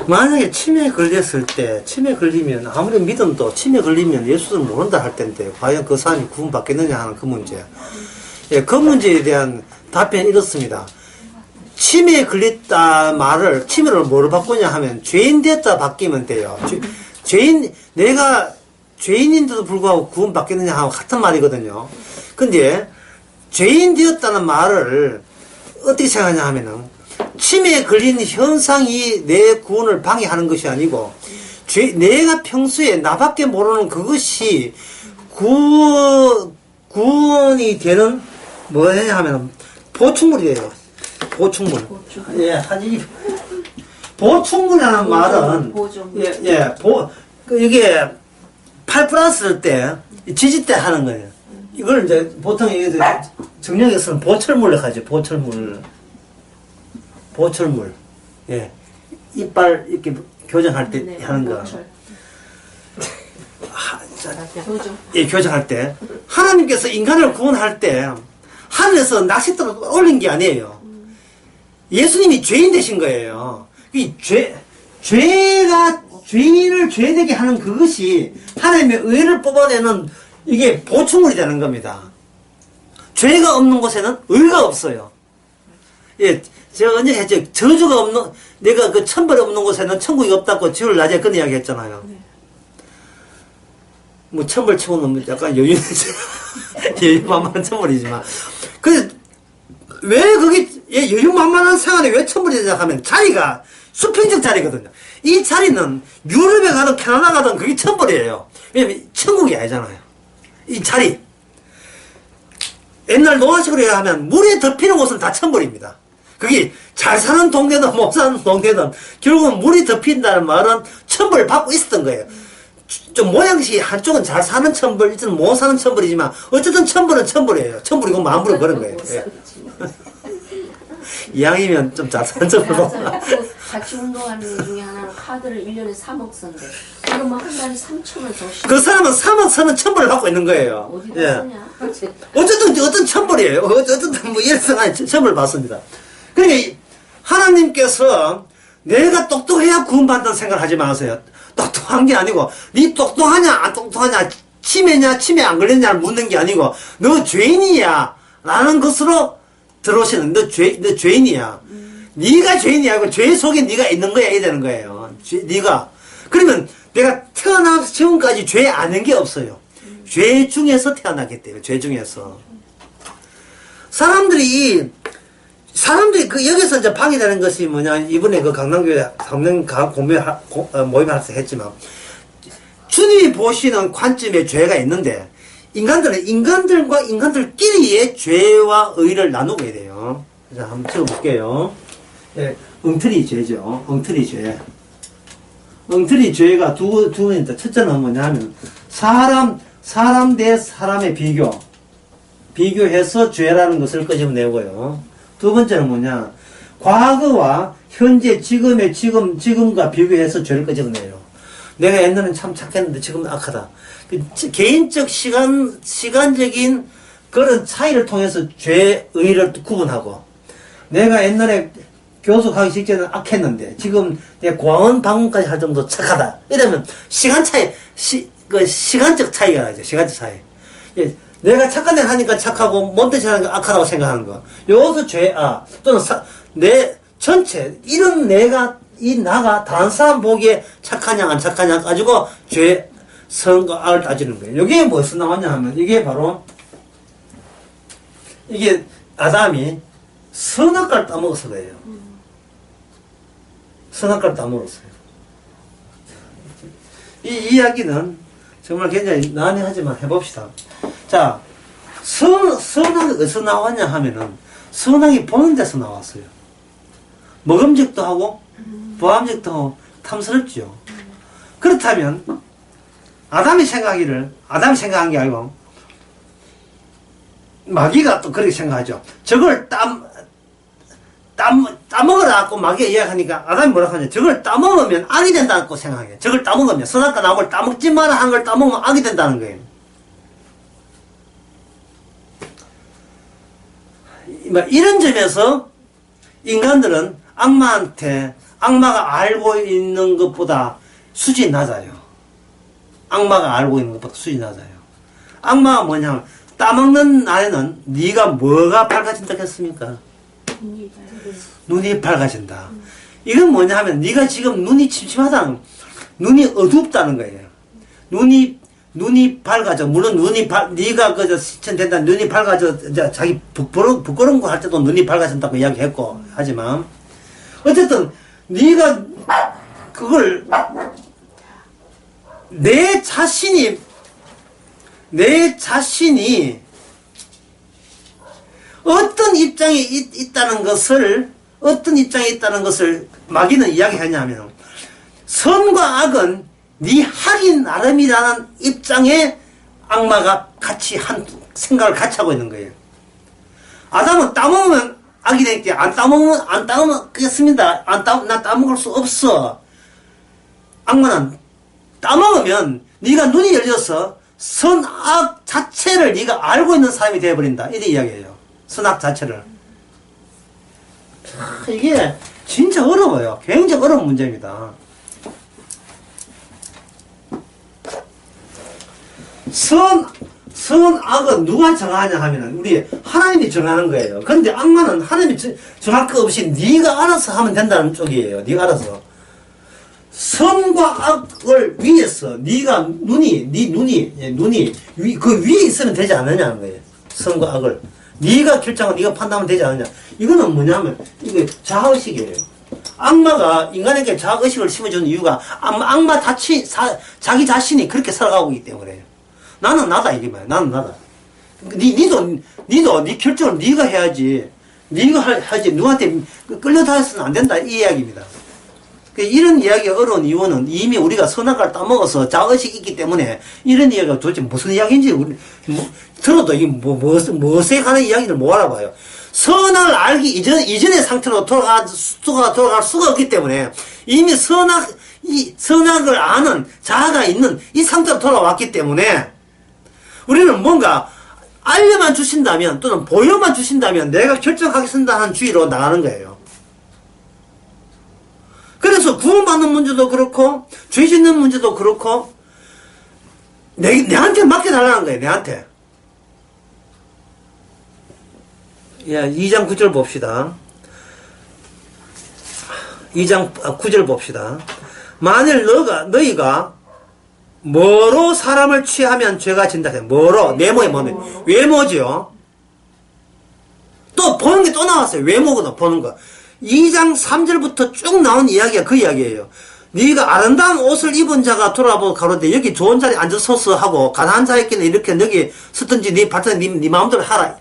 만약에 치매에 걸렸을 때, 치매에 걸리면, 아무리 믿음도 치매에 걸리면 예수를 모른다 할 텐데, 과연 그 사람이 구원받겠느냐 하는 그 문제. 예, 그 문제에 대한 답변이 이렇습니다. 치매에 걸렸다 말을, 치매를 뭐로 바꾸냐 하면, 죄인 되었다 바뀌면 돼요. 내가 죄인인데도 불구하고 구원받겠느냐 하고 같은 말이거든요. 근데, 죄인 되었다는 말을 어떻게 생각하냐 하면은, 치매에 걸린 현상이 내 구원을 방해하는 것이 아니고, 내가 평소에 나밖에 모르는 그것이 구원이 되는, 뭐냐 하면, 보충물이에요. 보충물. 예, 보충물이라는 말은, 이게 8 플러스일 때, 지지 때 하는 거예요. 이걸 이제 보통 이게 정력에서는 보철물을 하죠. 보철물. 예. 이빨 이렇게 교정할 때 하는 거. 예, 교정할 때. 하나님께서 인간을 구원할 때, 하늘에서 낚싯대로 올린 게 아니에요. 예수님이 죄인 되신 거예요. 이 죄인을 죄되게 하는 그것이 하나님의 의를 뽑아내는 이게 보충물이 되는 겁니다. 죄가 없는 곳에는 의가 없어요. 예, 제가 언제 했죠? 저주가 없는, 내가 그 천벌이 없는 곳에는 천국이 없다고 지울 낮에 그런 이야기 했잖아요. 뭐, 천벌 치고는 약간 여유만만한 천벌이지만. 왜 거기, 여유만만한 생활에 왜 천벌이 되냐 하면 자리가 수평적 자리거든요. 이 자리는 유럽에 가든 캐나다 가든 그게 천벌이에요. 왜냐면 천국이 아니잖아요. 이 자리. 옛날 노아식으로 하면 물에 덮이는 곳은 다 천벌입니다. 그게 잘 사는 동네든 못 사는 동네든 결국은 물이 덮인다는 말은 천벌을 받고 있었던 거예요. 좀 모양식 한쪽은 잘 사는 천벌, 이쪽은 못 사는 천벌이지만 어쨌든 천벌은 천벌이에요. 천벌이고 마음으로 그런 거예요. 예. 이왕이면 좀 잘 사는 천벌로. 같이 운동하는 애 중에 하나는 카드를 1년에 3억 선대. 그러면 한 달에 3천원 더 씩. 그 사람은 3억 선은 천벌을 받고 있는 거예요. 어디다 예. 쓰냐? 어쨌든 어떤 천벌이에요. 어쨌든 뭐 일생에 천벌을 받습니다. 그러니까 하나님께서 내가 똑똑해야 구원받는다는 생각을 하지 마세요. 똑똑한 게 아니고 네 똑똑하냐 안 똑똑하냐 치매냐 치매 안 걸렸냐를 묻는 게 아니고 너 죄인이야 라는 것으로 들어오시는 너 죄인이야. 네가 죄인이야. 그 죄 속에 네가 있는 거야 이래 되는 거예요. 네가. 그러면 내가 태어나서 지금까지 죄 아는 게 없어요. 죄 중에서 태어나기 때문에 죄 중에서 사람들이 여기서 이제 방해되는 것이 뭐냐, 이번에 그 강남교회 모임할 때 했지만, 주님이 보시는 관점에 죄가 있는데, 인간들과 인간들끼리의 죄와 의를 나누게 돼요. 자, 한번 찍어볼게요. 예, 엉터리 죄죠. 엉터리 죄. 엉터리 죄가 두 개인데, 첫째는 뭐냐 하면, 사람 대 사람의 비교해서 죄라는 것을 끄집어내고요. 두 번째는 뭐냐, 과거와 현재 지금과 비교해서 죄를 끄집어내요. 내가 옛날엔 참 착했는데 지금은 악하다. 개인적 시간적인 그런 차이를 통해서 죄, 의를 구분하고, 내가 옛날에 교수 가기 직전에는 악했는데 지금 내가 공원 방문까지 할 정도 착하다. 이러면 시간 차이, 시간적 차이가 나죠. 시간적 차이. 예. 내가 착한 일 하니까 착하고, 못된 일 하니까 악하다고 생각하는 거. 여기서 또는 내 전체, 이런 나가 다른 사람 보기에 착하냐, 안 착하냐 가지고 선과 악을 따지는 거예요. 이게 무엇에서 나왔냐 하면, 이게 바로, 이게 아담이 선악과를 따먹어서 그래요. 선악과를 따먹었어요. 이 이야기는 정말 굉장히 난해하지만 해봅시다. 자, 선악이 어디서 나왔냐 하면은, 선악이 보는 데서 나왔어요. 먹음직도 하고, 보암직도 하고, 탐스럽죠. 그렇다면, 아담이 생각한 게 아니고, 마귀가 또 그렇게 생각하죠. 저걸 따먹으라고 마귀가 이야기하니까, 아담이 뭐라고 하냐. 저걸 따먹으면 악이 된다고 생각해요. 저걸 따먹으면, 선악과 나온 걸 따먹지 마라 한 걸 따먹으면 악이 된다는 거예요. 이런 점에서 인간들은 악마한테 악마가 알고 있는 것보다 수준이 낮아요. 악마가 알고 있는 것보다 수준이 낮아요. 악마가 뭐냐면 따먹는 날에는 네가 뭐가 밝아진다 했습니까? 눈이 밝아진다. 이건 뭐냐 하면 네가 지금 눈이 침침하다는, 눈이 어둡다는 거예요. 눈이 밝아져. 물론 네가 그저 시천된다. 눈이 밝아져. 이제 자기 부끄러운 거 할 때도 눈이 밝아진다고 이야기했고 하지만 어쨌든 네가 그걸 내 자신이 어떤 입장에 있다는 것을 마귀는 이야기하냐면 선과 악은 네 하기 나름이라는 입장에 악마가 같이 생각을 같이 하고 있는 거예요. 아담은 따먹으면 악이 되니까 안 따먹으면 그렇습니다. 나 따먹을 수 없어. 악마는 따먹으면 네가 눈이 열려서 선악 자체를 네가 알고 있는 사람이 되어버린다. 이렇게 이야기해요. 선악 자체를. 이게 진짜 어려워요. 굉장히 어려운 문제입니다. 선악은 누가 정하냐 하면은 우리 하나님이 정하는 거예요. 그런데 악마는 하나님이 정할 거 없이 네가 알아서 하면 된다는 쪽이에요. 네가 알아서. 선과 악을 위해서 네가 눈이 그 위에 있으면 되지 않느냐는 거예요. 선과 악을 네가 결정하고 네가 판단하면 되지 않느냐. 이거는 뭐냐면 이게 자아의식이에요. 악마가 인간에게 자아의식을 심어주는 이유가 악마 자기 자신이 그렇게 살아가고 있기 때문에 나는 나다 이게 말이야. 나는 나다. 니도 네 결정을 네가 해야지. 네가 하지. 누구한테 끌려다녀서는 안 된다 이 이야기입니다. 이런 이야기가 어려운 이유는 이미 우리가 선악을 따먹어서 자의식이 있기 때문에 이런 이야기가 도대체 무슨 이야기인지 들어도 이게 무엇에 관한 이야기를 못 알아봐요. 선악을 알기 이전의 상태로 돌아갈 수가 없기 때문에 이미 선악을 아는 자아가 있는 이 상태로 돌아왔기 때문에 우리는 뭔가 알려만 주신다면 또는 보여만 주신다면 내가 결정하겠습니다 하는 주의로 나가는 거예요. 그래서 구원받는 문제도 그렇고 죄 짓는 문제도 그렇고 내한테 맡겨달라는 거예요. 내한테. 야, 2장 9절 봅시다. 2장 9절 봅시다. 만일 너희가 뭐로 사람을 취하면 죄가 진다. 뭐로? 내모에 뭐면 외모지요. 또 보는 게 또 나왔어요. 외모거든. 보는 거. 2장 3절부터 쭉 나온 이야기가 그 이야기예요. 네가 아름다운 옷을 입은 자가 돌아보고 가로되 여기 좋은 자리에 앉아서서 하고 가난한 자에게는 이렇게 여기 서든지 네 발전 네 마음대로 하라.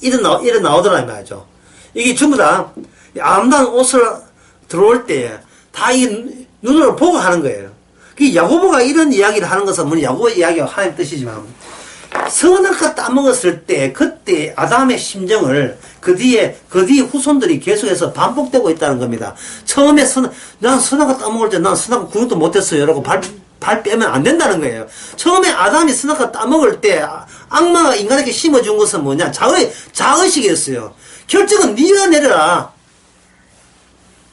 이런 나오더라 말이죠. 이게 전부 다 아름다운 옷을 들어올 때 다 이 눈으로 보고 하는 거예요. 그 야고보가 이런 이야기를 하는 것은 물론 야고보 이야기가 하나님 뜻이지만 선악과 따먹었을 때 그때 아담의 심정을 그 뒤에 후손들이 계속해서 반복되고 있다는 겁니다. 처음에 난 선악과 따먹을 때 난 선악과 구분도 못했어요 라고 발 빼면 안 된다는 거예요. 처음에 아담이 선악과 따먹을 때 악마가 인간에게 심어준 것은 뭐냐? 자의식이었어요. 결정은 네가 내려라.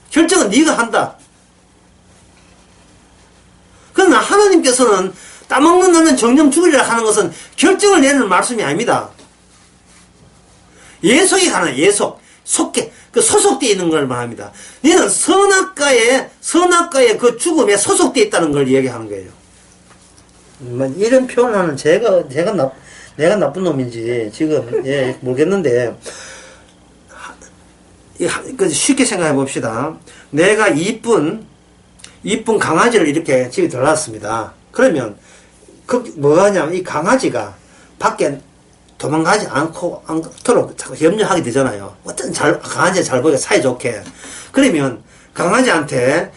결정은 네가 한다. 그러나 하나님께서는 따먹는 너는 정령 죽으리라 하는 것은 결정을 내리는 말씀이 아닙니다. 예속이 가는 예속. 소속되어 있는 걸 말합니다. 너는 선악과의 그 죽음에 소속되어 있다는 걸 얘기하는 거예요. 이런 표현하는 내가 나쁜 놈인지 지금 모르겠는데 쉽게 생각해 봅시다. 내가 이쁜 강아지를 이렇게 집에 들어놨습니다. 그러면 뭐가 하냐면 이 강아지가 밖에 도망가지 않도록 자꾸 염려하게 되잖아요. 어떤 강아지가 잘 보이게 사이좋게. 그러면 강아지한테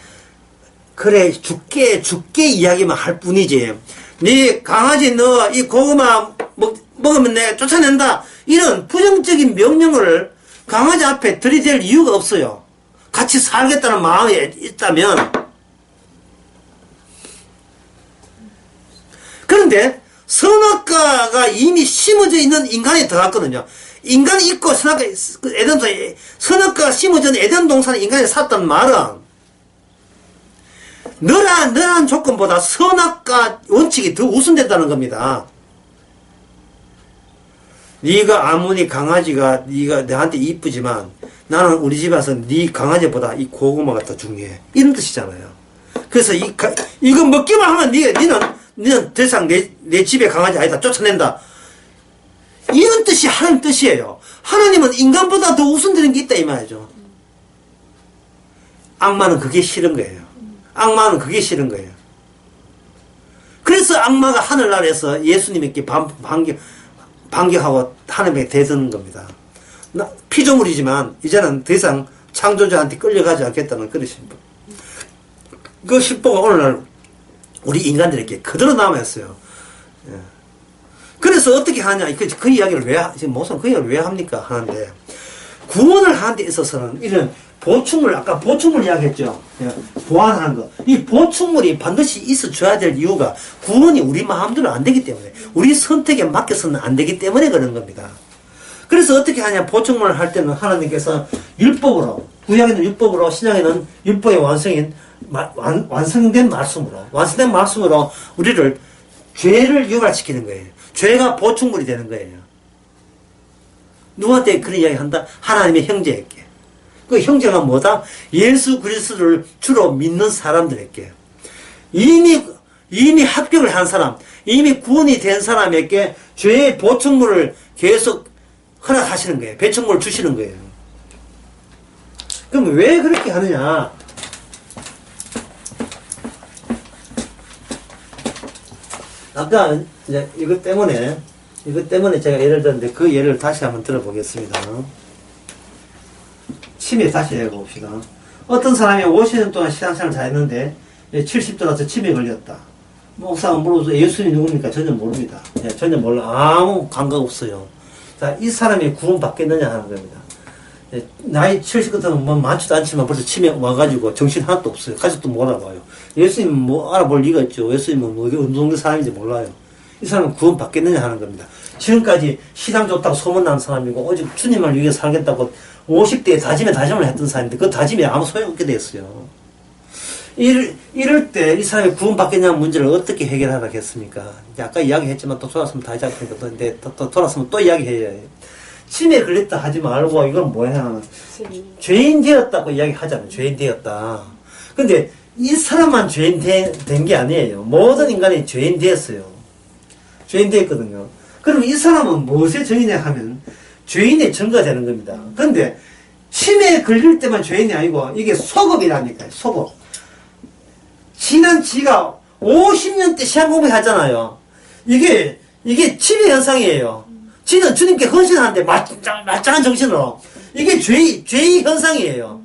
그래 죽게 이야기만 할 뿐이지. 네 강아지 너 이 고구마 먹으면 내가 쫓아낸다. 이런 부정적인 명령을 강아지 앞에 들이댈 이유가 없어요. 같이 살겠다는 마음이 있다면. 그런데 선악과가 이미 심어져 있는 인간에 들어갔거든요. 인간이 있고 선악과가 심어져 있는 에덴 동산에 인간이 살았단 말은 너란 조건보다 선악과 원칙이 더 우선된다는 겁니다. 네가 아무리 강아지가 네가 내한테 이쁘지만 나는 우리 집에서 네 강아지보다 이 고구마가 더 중요해. 이런 뜻이잖아요. 그래서 이거 먹기만 하면 니는 더 이상 내 집에 강아지 아니다 쫓아낸다. 이런 뜻이 하나님 뜻이에요. 하나님은 인간보다 더 우선되는 게 있다 이 말이죠. 악마는 그게 싫은 거예요. 악마는 그게 싫은 거예요. 그래서 악마가 하늘나라에서 예수님에게 반격하고 하나님에게 대드는 겁니다. 피조물이지만 이제는 더 이상 창조자한테 끌려가지 않겠다는 그런 심보. 그 심보가 오늘날 우리 인간들에게 그대로 남아있어요. 예. 그래서 어떻게 하냐, 그 이야기를 지금 목사님 그 이야기를 왜 합니까? 하는데, 구원을 하는 데 있어서는 이런 아까 보충물 이야기했죠. 예. 보완하는 거. 이 보충물이 반드시 있어줘야 될 이유가 구원이 우리 마음대로 안 되기 때문에, 우리 선택에 맡겨서는 안 되기 때문에 그런 겁니다. 그래서 어떻게 하냐, 보충물을 할 때는 하나님께서 율법으로, 구약에는 율법으로, 신약에는 율법의 완성인, 완성된 말씀으로 우리를 죄를 유발시키는 거예요. 죄가 보충물이 되는 거예요. 누구한테 그런 이야기 한다? 하나님의 형제에게. 그 형제가 뭐다? 예수 그리스도를 주로 믿는 사람들에게. 이미 합격을 한 사람, 이미 구원이 된 사람에게 죄의 보충물을 계속 허락하시는 거예요. 배충물을 주시는 거예요. 그럼 왜 그렇게 하느냐? 아까 이제 이것 때문에 제가 예를 들었는데 그 예를 다시 한번 들어보겠습니다. 치매 다시 해봅시다. 어떤 사람이 50년 동안 신앙생활을 다 했는데 70도 나서 치매에 걸렸다. 목사가 물어서 예수님이 누굽니까? 전혀 모릅니다. 전혀 몰라. 아무 감각 없어요. 자, 이 사람이 구원 받겠느냐 하는 겁니다. 나이 70 같으면 뭐 많지도 않지만 벌써 치매 와가지고 정신 하나도 없어요. 가족도 못 알아봐요. 예수님은 뭐 알아볼 리가 있죠. 예수님은 뭐 어느 정도 사람인지 몰라요. 이 사람은 구원 받겠느냐 하는 겁니다. 지금까지 신앙 좋다고 소문난 사람이고 오직 주님을 위해 살겠다고 50대에 다짐을 했던 사람인데 그 다짐이 아무 소용없게 됐어요. 이럴 때 이 사람이 구원 받겠냐는 문제를 어떻게 해결하겠습니까? 아까 이야기했지만 또 돌아서면 다 이야기하니까 또 돌아서면 또 이야기해야 해요. 치매에 걸렸다 하지 말고 이건 뭐야? 죄인 되었다고 이야기하잖아요. 죄인 되었다. 근데 이 사람만 죄인 된 게 아니에요. 모든 인간이 죄인 되었어요. 죄인 되었거든요. 그럼 이 사람은 무엇의 죄인이냐 하면 죄인의 증거가 되는 겁니다. 그런데 치매에 걸릴 때만 죄인이 아니고 이게 소급이라니까요. 소급. 지난 지가 50년 때 시험 공부하잖아요. 이게 치매 현상이에요. 지는 주님께 헌신하는데 말짱한 정신으로. 이게 죄의 현상이에요.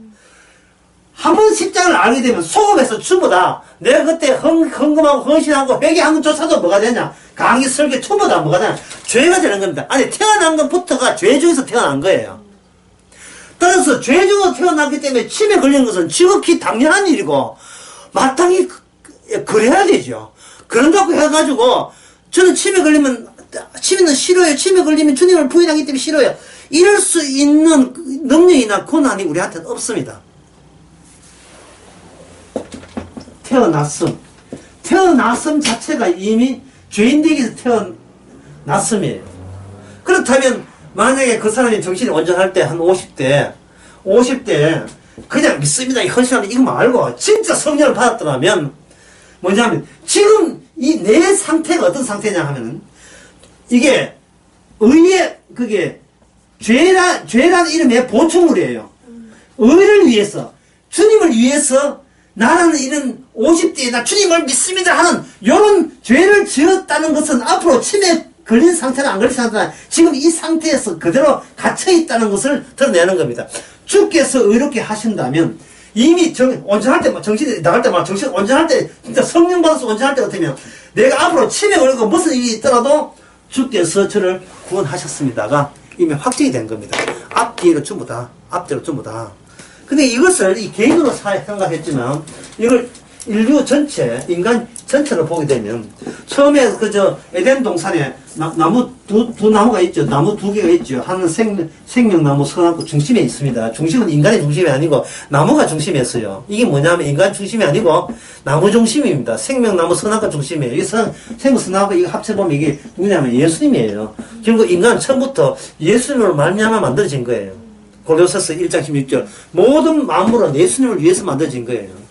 한번 십자가를 알게 되면 소금에서 전부 다 내가 그때 헌금하고 헌신하고 회개한 것조차도 뭐가 되냐? 강의 설교 전부 다 뭐가 되냐? 죄가 되는 겁니다. 아니 태어난 것부터가 죄 중에서 태어난 거예요. 따라서 죄 중에서 태어났기 때문에 치매 걸리는 것은 지극히 당연한 일이고 마땅히 그래야 되죠. 그런다고 해가지고 저는 치매는 싫어요. 치매 걸리면 주님을 부인하기 때문에 싫어요. 이럴 수 있는 능력이나 권한이 우리한테는 없습니다. 태어났음 자체가 이미 죄인되기에서 태어났음이에요. 그렇다면 만약에 그 사람이 정신이 온전할 때 한 50대 그냥 믿습니다. 헌신하는 이거 말고 진짜 성령을 받았더라면 뭐냐면 지금 이 내 상태가 어떤 상태냐 하면은 이게 그게 죄라는 이름의 보충물이에요. 의를 위해서 주님을 위해서 나라는 이런 50대에 나 주님을 믿습니다 하는 이런 죄를 지었다는 것은 앞으로 치매 걸린 상태나 안 걸린 상태나 지금 이 상태에서 그대로 갇혀있다는 것을 드러내는 겁니다. 주께서 의롭게 하신다면 이미 온전할 때, 정신이 나갈 때, 정신 온전할 때, 진짜 성령 받아서 온전할 때 같으면 내가 앞으로 치매 걸리고 무슨 일이 있더라도 주께서 저를 구원하셨습니다가 이미 확정이 된 겁니다. 앞뒤로 전부 다. 근데 이것을 이 개인으로 생각했지만, 인류 전체, 인간 전체를 보게 되면, 처음에 그저 에덴 동산에 나무 두 나무가 있죠. 나무 두 개가 있죠. 하나는 생명나무 선악고 중심에 있습니다. 중심은 인간의 중심이 아니고 나무가 중심이었어요. 이게 뭐냐면 인간 중심이 아니고 나무 중심입니다. 생명나무 선악과 중심이에요. 이 생명 선악과 이거 합쳐보면 이게 누구냐면 예수님이에요. 결국 인간은 처음부터 예수님으로 말미암아 만들어진 거예요. 골로새서 1장 16절. 모든 만물은 예수님을 위해서 만들어진 거예요.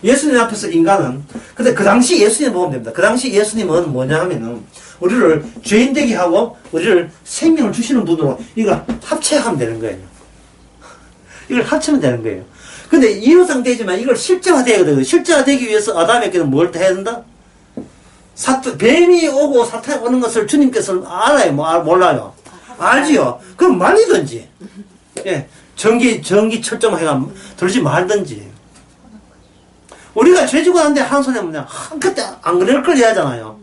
예수님 앞에서 인간은, 근데 그 당시 예수님 보면 됩니다. 그 당시 예수님은 뭐냐 하면은, 우리를 죄인 되게 하고, 우리를 생명을 주시는 분으로 이걸 합체하면 되는 거예요. 이걸 합치면 되는 거예요. 근데 이루상 되지만 이걸 실제화되어야 되거든요. 실제화되기 위해서 아담에게는 뭘 해야 된다? 뱀이 오고 사탄이 오는 것을 주님께서 알아요? 몰라요? 알지요? 그럼 말리든지. 예. 전기 철조망 들지 말든지. 우리가 죄지고 나는데 한 손에 뭐냐, 그때 안 그럴 걸 해야잖아요.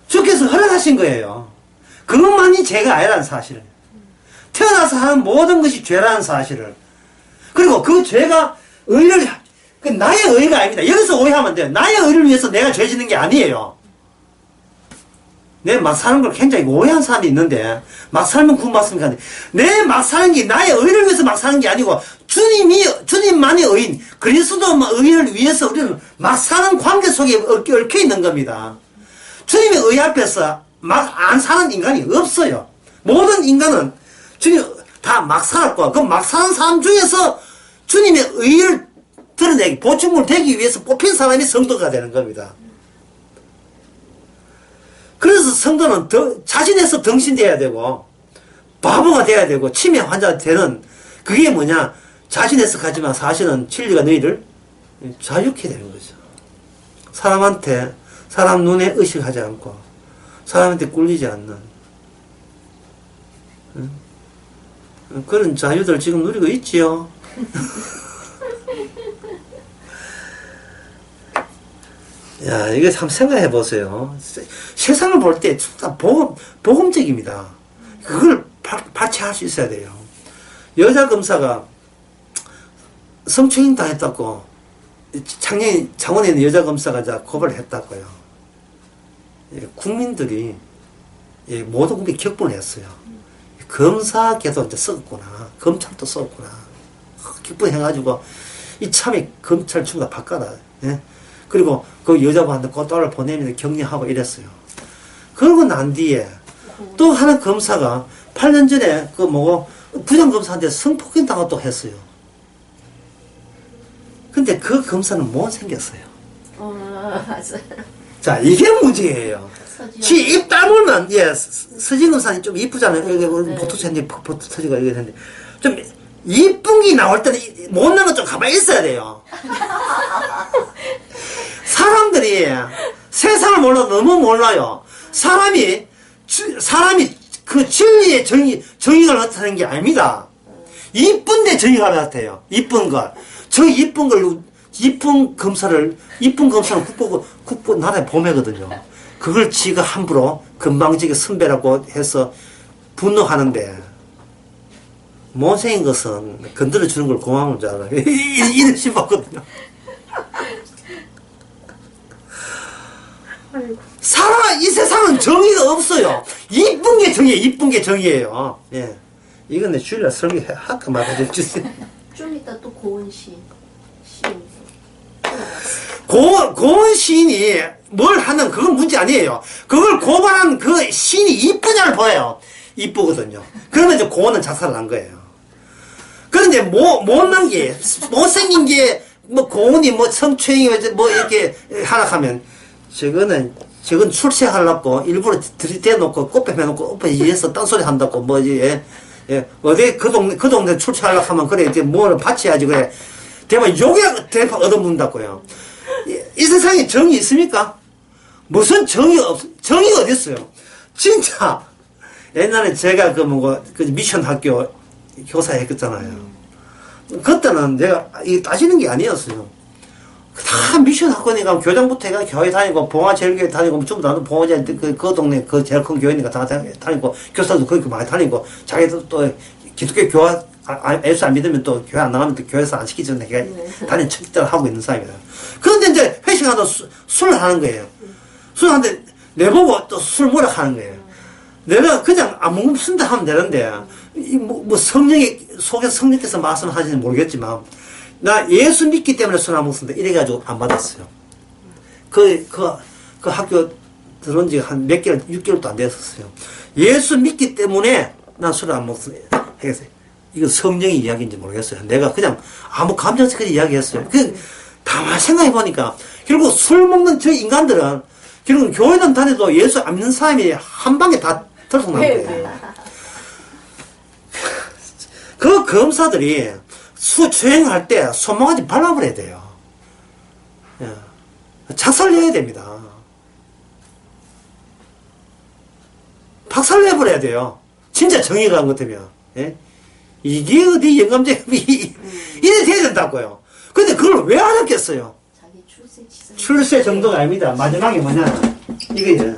주께서 허락하신 거예요. 그것만이 죄가 아니라는 사실을. 태어나서 하는 모든 것이 죄라는 사실을. 그리고 그 죄가 나의 의가 아닙니다. 여기서 오해하면 안 돼요. 나의 의를 위해서 내가 죄 짓는 게 아니에요. 내 막 사는 걸 굉장히 오해한 사람이 있는데, 막 살면 구원받습니까? 내 막 사는 게 나의 의를 위해서 막 사는 게 아니고, 주님만의 의인, 그리스도의 의를 위해서 우리는 막 사는 관계 속에 얽혀 있는 겁니다. 주님의 의 앞에서 막 안 사는 인간이 없어요. 모든 인간은 주님 다 막 살았고, 그 막 사는 사람 중에서 주님의 의를 드러내기, 보충물 되기 위해서 뽑힌 사람이 성도가 되는 겁니다. 그래서 성도는 자신에서 덩신돼야 되고, 바보가 돼야 되고, 치매 환자가 되는, 그게 뭐냐, 자신에서 가지만 사실은 진리가 너희를 자유케 되는 거죠. 사람 눈에 의식하지 않고, 사람한테 꿀리지 않는, 그런 자유들 지금 누리고 있지요. 야, 이거 참 생각해 보세요. 세상을 볼 때 진짜 복음적입니다. 그걸 발췌할 수 있어야 돼요. 여자 검사가 성추행 당했다고, 창원에 있는 여자 검사가 고발을 했다고요. 국민들이, 모든 국민이 격분을 했어요. 검사계도 이제 썩었구나. 검찰도 썩었구나. 격분해가지고, 이참에 검찰 전부 다 바꿔라. 예? 그리고 그 여자분한테 꽃다발을 보내면서 격려하고 이랬어요. 그러고 난 뒤에 또 하나 검사가 8년 전에 부장검사한테 성폭행 당하고 또 했어요. 근데 그 검사는 못 생겼어요. 맞아요. 자, 이게 문제예요. 입 다물면, 서진 검사는 좀 이쁘잖아요. 네. 포토체인지 서지가 이랬는데, 좀 이쁜 게 나올 때는 못난 건 좀 가만히 있어야 돼요. 사람들이 세상을 너무 몰라요. 사람이 그 진리의 정의가 나타나는 게 아닙니다. 이쁜데 정의가 나타나요. 이쁜 걸. 이쁜 검사는 국보 나라의 봄이거든요. 그걸 지가 함부로 건방지게 선배라고 해서 분노하는데, 못생긴 것은 건드려주는 걸 고마운 줄 알아요. 이런 싶었거든요. 이 세상은 정의가 없어요. 이쁜 게 정의예요. 이쁜 게 정의예요. 예. 이건 내 주일날 설교할까 말아줘 주세요. 좀 이따 또 고은 시인. 고은 시인이 뭘 하는 그건 문제 아니에요. 그걸 고발한 그 시인이 이쁘냐를 봐요. 이쁘거든요. 그러면 이제 고은은 자살을 한 거예요. 그런데 못난 게, 못생긴 게, 고은이 성추행이 이렇게 하락하면, 저건 출세하려고 일부러 들이대놓고 꽃뱀해놓고 오빠 위에서 딴소리 한다고 어디 그 동네 출세하려고 하면 그래 이제 뭐를 바쳐야지 그래. 대박 욕이라고 대박 얻어문다고요. 이 세상에 정의 있습니까? 무슨 정의가 어딨어요? 진짜 옛날에 제가 그 미션 학교 교사 했었잖아요. 그때는 내가 따지는 게 아니었어요. 다 미션 학원에 가면 교장부터 해가 교회 다니고 봉화제일교회 다니고 전부 다 봉화제 그 동네 그 제일 큰 교회니까 다 다니고 교사도 그렇게 많이 다니고 자기도 또 기독교 예수 안 믿으면 또 교회 안 나가면 또 교회에서 안 시키잖아. 내가 단연 척결을 하고 있는 사람이다. 그런데 이제 회식하다 술을 하는 거예요. 술 하는데 내보고 또 술 모략하는 거예요. 내가 그냥 아무 없습니다 하면 되는데, 뭐 성령이, 속에 성령께서 말씀하시는지 모르겠지만, 나 예수 믿기 때문에 술 안 먹습니다. 이래가지고 안 받았어요. 그 학교 들어온 지 한 몇 개월, 6개월도 안 됐었어요. 예수 믿기 때문에 난 술을 안 먹습니다. 했어요. 이거 성령의 이야기인지 모르겠어요. 내가 그냥 아무 감정스럽게 이야기했어요. 다만 생각해보니까, 결국 술 먹는 저 인간들은, 결국 교회는 다녀도 예수 안 믿는 사람이 한 방에 다 들어서나는 거예요. 그 검사들이 주행할 때 손모가지 발라버려야 돼요. 예. 작살내야 됩니다. 박살내버려야 돼요. 진짜 정의가 한 것 같으면. 예? 이게 어디 영감쟁이 이래 돼야 된다고요. 근데 그걸 왜 안 했겠어요? 자기 출세 출세 정도가 아닙니다. 마지막에 뭐냐? 이게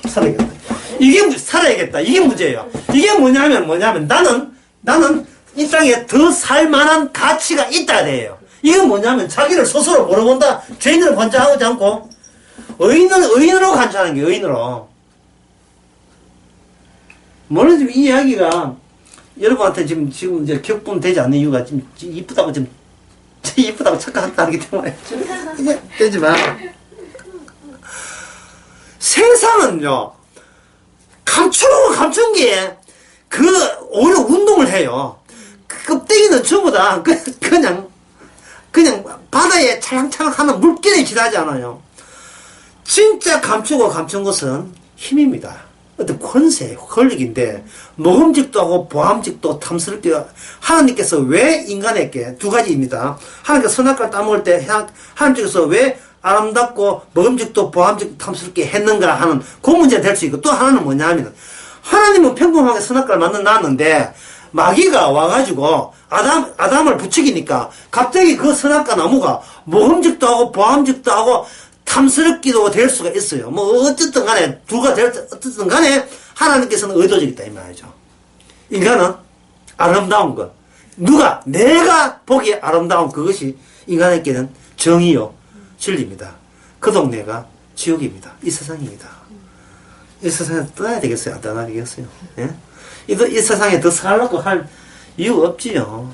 살아야겠다. 이게 살아야겠다. 이게 문제예요. 이게 뭐냐면 나는 이 땅에 더 살만한 가치가 있다 돼요. 이건 뭐냐면 자기를 스스로 물어본다. 죄인으로 관찰하지 않고 의인으로 관찰하는 게 의인으로. 물론 지금 이 이야기가 여러분한테 지금 이제 격분되지 않는 이유가 지금 이쁘다고 이쁘다고 착각하기 때문에 이게 되지만 세상은요 감춘 게 오히려 운동을 해요. 껍데기는 전부 다 그냥 바다에 찰랑찰랑하는 물결에 지나지 않아요. 진짜 감춘 것은 힘입니다. 어떤 권세, 권력인데 모험직도 하고 보암직도 탐스럽게 하나님께서 왜 인간에게 두 가지입니다. 하나님께서 선악과를 따먹을 때 하나님께서 왜 아름답고 먹음직도 보암직도 탐스럽게 했는가 하는 그 문제가 될 수 있고, 또 하나는 뭐냐 하면 하나님은 평범하게 선악과를 만들어놨는데 마귀가 와가지고 아담을 부추기니까 갑자기 그 선악과 나무가 먹음직도 하고 보암직도 하고 탐스럽기도 될 수가 있어요. 뭐 어쨌든 간에 어쨌든 간에 하나님께서는 의도적이다 이 말이죠. 인간은 아름다운 것, 내가 보기에 아름다운 그것이 인간에게는 정의요 진리입니다. 그 동네가 지옥입니다. 이 세상입니다. 이 세상에 떠나야 되겠어요? 안 떠나야 되겠어요? 예? 이 세상에 더 살라고 할 이유 없지요.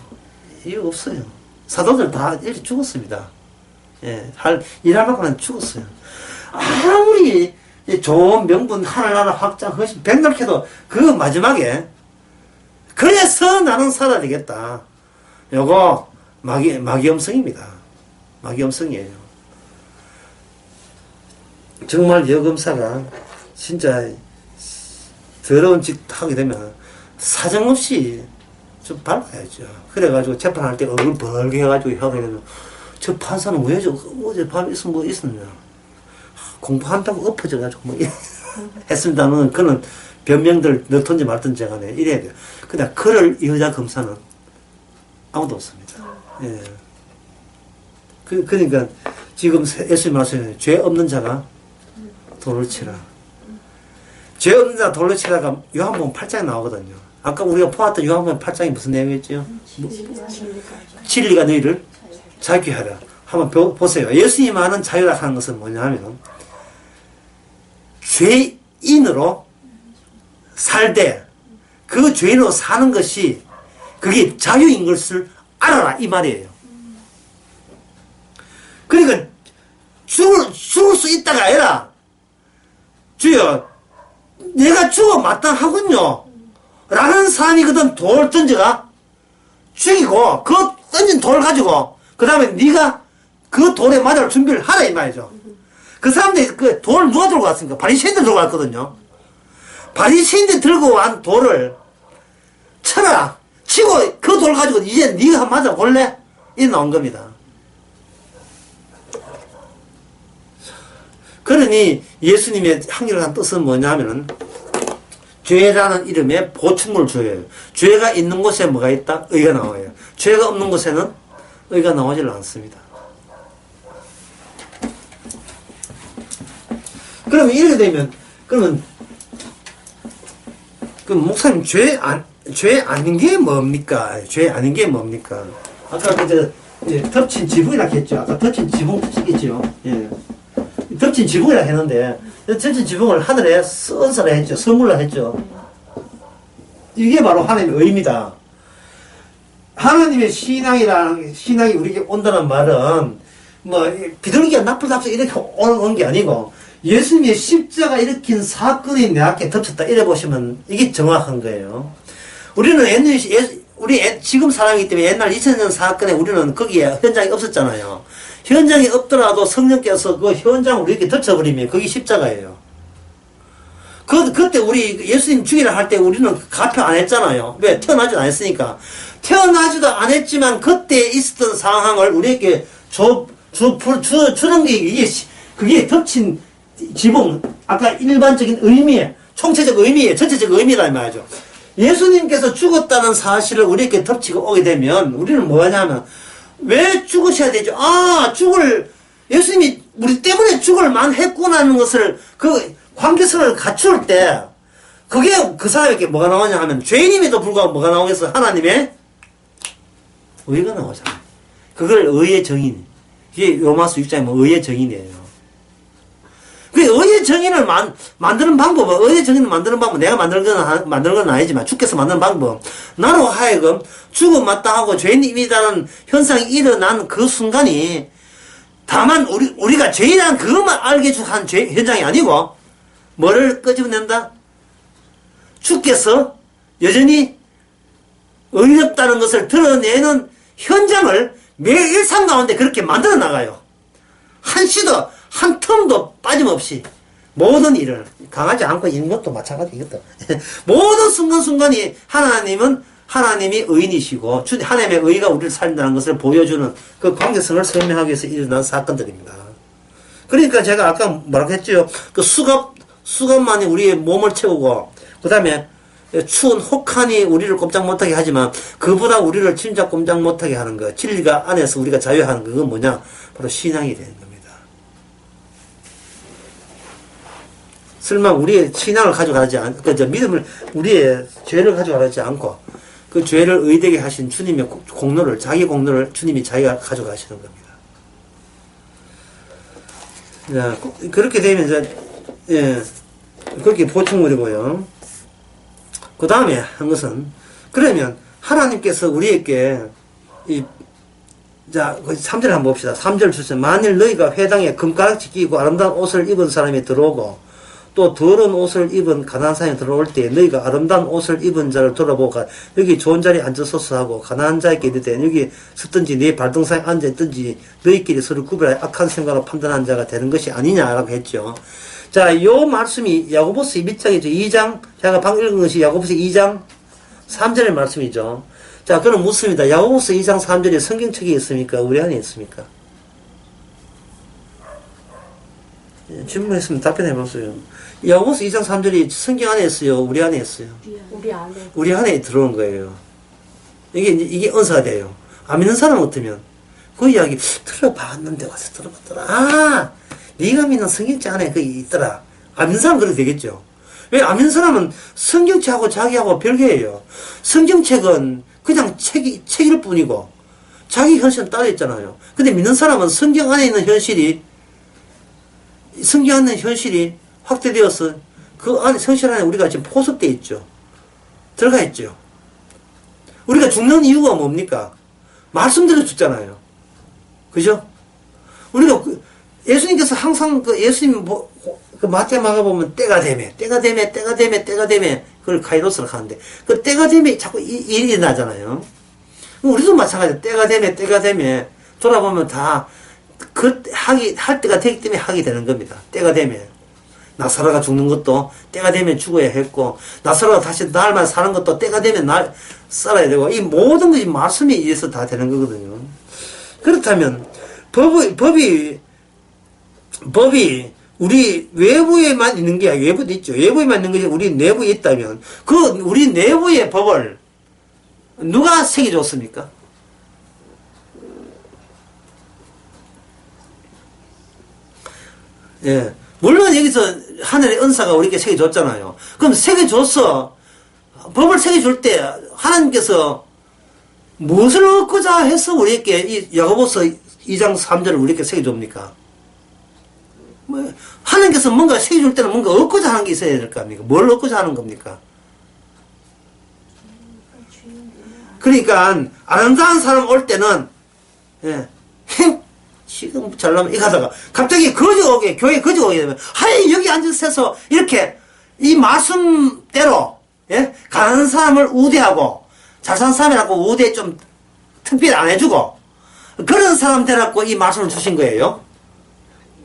이유 없어요. 사도들 다 일찍 죽었습니다. 예, 일하려고는 죽었어요. 아무리 좋은 명분 하늘나라 확장 훨씬 백날해도 그 마지막에 그래서 나는 살아야 되겠다. 요거 마귀엄성입니다. 마귀엄성이에요. 정말 여검사가 진짜 더러운 짓 하게 되면 사정없이 좀 밟아야죠. 그래가지고 재판할 때 얼굴 벌게 해가지고 하게 되면 저 판사는 왜 어제 밤에 뭐 있었냐. 공부한다고 엎어져가지고 뭐 했습니다는 그는 변명들 넣던지 말던지 간에 이래야 돼요. 근데 그럴 여자 검사는 아무도 없습니다. 예. 그러니까 지금 예수님 말씀에 죄 없는 자가 돌을 치라. 죄 없는 자가 돌을 치라가 요한복음 8장에 나오거든요. 아까 우리가 보았던 요한복음 8장이 무슨 내용이었죠? 진리가 너희를 자유케 하라. 한번 보세요. 예수님 하는 자유라 하는 것은 뭐냐 하면 죄인으로 살되 그 죄인으로 사는 것이 그게 자유인 것을 알아라 이 말이에요. 그러니까 죽을 수 있다가 아니라 주여 내가 죽어 마땅하군요 라는 사람이거든. 돌 던져가 죽이고 그 던진 돌 가지고 그 다음에 네가 그 돌에 맞을 준비를 하라 이 말이죠. 그 사람들이 그 돌 누가 들고 왔습니까? 바리새인들 들고 왔거든요. 바리새인들 들고 온 돌을 쳐라 치고 그 돌 가지고 이제 네가 맞아 볼래? 이 나온 겁니다. 그러니 예수님의 한결한 뜻은 뭐냐 하면은 죄라는 이름에 보충을 줘요. 죄가 있는 곳에 뭐가 있다? 의가 나와요. 죄가 없는 곳에는 의가 나오질 않습니다. 그러면 이렇게 되면 그러면 그 목사님 죄 아닌 게 뭡니까? 죄 아닌 게 뭡니까? 아까 덮친 지붕이라 했죠. 아까 덮친 지붕 뜻이겠죠. 예. 덮친 지붕이라 했는데, 덮친 지붕을 하늘에 쏜사라 했죠. 선물로 했죠. 이게 바로 하나님의 의미다. 하나님의 신앙이 우리에게 온다는 말은, 비둘기가 나쁘다 이렇게 오는 게 아니고, 예수님의 십자가 일으킨 사건이 내 앞에 덮쳤다. 이래 보시면 이게 정확한 거예요. 우리는 지금 사람이기 때문에 옛날 2000년 사건에 우리는 거기에 현장이 없었잖아요. 현장이 없더라도 성령께서 그 현장을 우리에게 덮쳐버리면 그게 십자가예요. 그때 우리 예수님 죽이라 할 때 우리는 가표 안 했잖아요. 왜? 태어나지도 않았으니까. 태어나지도 않았지만 그때 있었던 상황을 우리에게 주는 게 그게 덮친 지붕, 아까 일반적인 의미에, 총체적 의미에, 전체적 의미라는 말이죠. 예수님께서 죽었다는 사실을 우리에게 덮치고 오게 되면 우리는 뭐 하냐면 왜 죽으셔야 되죠? 예수님이 우리 때문에 죽을 만했구나는 것을 그 관계성을 갖출 때 그게 그 사람에게 뭐가 나오냐 하면 죄인임에도 불구하고 뭐가 나오겠어? 하나님의 의가 나오잖아요. 그걸 의의 정인. 이게 로마서 6장에 의의 정인이에요. 그 의의 정인을 만드는 방법은, 의의 정인을 만드는 방법은 내가 만드는 건 아니지만 주께서 만드는 방법. 나로 하여금 죽음 마땅하고 죄인임이라는 현상이 일어난 그 순간이 다만 우리가 죄인이라는 그것만 알게 한 현장이 아니고 뭐를 끄집어낸다? 주께서 여전히 의롭다는 것을 드러내는 현장을 매 일상 가운데 그렇게 만들어 나가요. 한시도 한 텀도 빠짐없이 모든 일을 강하지 않고 있는 것도 마찬가지 이것도 모든 순간순간이 하나님이 의인이시고 하나님의 의가 우리를 살린다는 것을 보여주는 그 관계성을 설명하기 위해서 일어난 사건들입니다. 그러니까 제가 아까 뭐라고 했죠? 그 수갑만이 우리의 몸을 채우고 그 다음에 추운 혹한이 우리를 꼼짝 못하게 하지만 그보다 우리를 진짜 꼼짝 못하게 하는 거, 진리가 안에서 우리가 자유하는 그건 뭐냐? 바로 신앙이 되는 겁니다. 설마 우리의 신앙을 가져가지 믿음을, 우리의 죄를 가져가지 않고 그 죄를 의되게 하신 주님의 공로를, 자기 공로를 주님이 자기가 가져가시는 겁니다. 자, 그렇게 되면 이제, 그렇게 보충물이고요. 그 다음에 한 것은, 그러면 하나님께서 우리에게 자, 3절 한번 봅시다. 3절 주세요. 만일 너희가 회당에 금가락지 끼고 아름다운 옷을 입은 사람이 들어오고 또 더러운 옷을 입은 가난한 사람이 들어올 때 너희가 아름다운 옷을 입은 자를 돌아보고 여기 좋은 자리에 앉아서서 하고 가난한 자에게 이르되 여기 섰든지 네 발등상에 앉아있든지 너희끼리 서로 구별하여 악한 생각을 판단한 자가 되는 것이 아니냐라고 했죠. 자, 요 말씀이 야고보서 2장이죠. 2장, 제가 방금 읽은 것이 야고보서 2장 3절의 말씀이죠. 자, 그럼 묻습니다. 야고보서 2장 3절에 성경책이 있습니까? 우리 안에 있습니까? 질문했으면 답변해보세요. 야고보서 2장 3절이 성경 안에 있어요? 우리 안에 있어요? 우리 안에 들어온 거예요. 이게 은사가 돼요. 안 믿는 사람은 어떠면 그 이야기 들어봤는데 와서 들어봤더라. 네가 믿는 성경책 안에 그게 있더라. 안 믿는 사람은 그렇게 되겠죠. 왜? 안 믿는 사람은 성경책하고 자기하고 별개예요. 성경책은 그냥 책일 뿐이고 자기 현실은 따로 있잖아요. 근데 믿는 사람은 성경 안에 있는 현실이 확대되어서 그 안에 현실 안에 우리가 지금 포섭되어 있죠. 들어가 있죠. 우리가 죽는 이유가 뭡니까? 말씀대로 죽잖아요. 그죠? 우리가 예수님께서 항상 예수님 그 마태 마가 보면 때가 되매 그걸 카이로스로 하는데 그 때가 되매 자꾸 일이 나잖아요. 우리도 마찬가지로 때가 되매 돌아보면 다 할 때가 되기 때문에 하게 되는 겁니다. 때가 되면 나사로가 죽는 것도 때가 되면 죽어야 했고 나사로가 다시 날만 사는 것도 때가 되면 살아야 되고 이 모든 것이 말씀에 의해서 다 되는 거거든요. 그렇다면 법이 우리 외부에만 있는 게 아니라 외부도 있죠. 외부에만 있는 것이 우리 내부에 있다면 그 우리 내부의 법을 누가 새겨줬습니까? 예. 물론 여기서 하늘의 은사가 우리에게 새겨줬잖아요. 그럼 새겨줘서 법을 새겨줄 때 하나님께서 무엇을 얻고자 해서 우리에게 이 야고보서 2장 3절을 우리에게 새겨줍니까? 뭐 하나님께서 뭔가 새겨줄 때는 뭔가 얻고자 하는 게 있어야 될 거 아닙니까? 뭘 얻고자 하는 겁니까? 그러니까 아름다운 사람 올 때는 지금 잘나면 이거 하다가 갑자기 거지 오게 교회 거지 오게 되면 하여 여기 앉으셔서 이렇게 이 말씀대로 가난한 사람을 우대하고 잘 사는 사람이라고 우대 좀 특별히 안 해주고 그런 사람 되라고 이 말씀을 주신 거예요.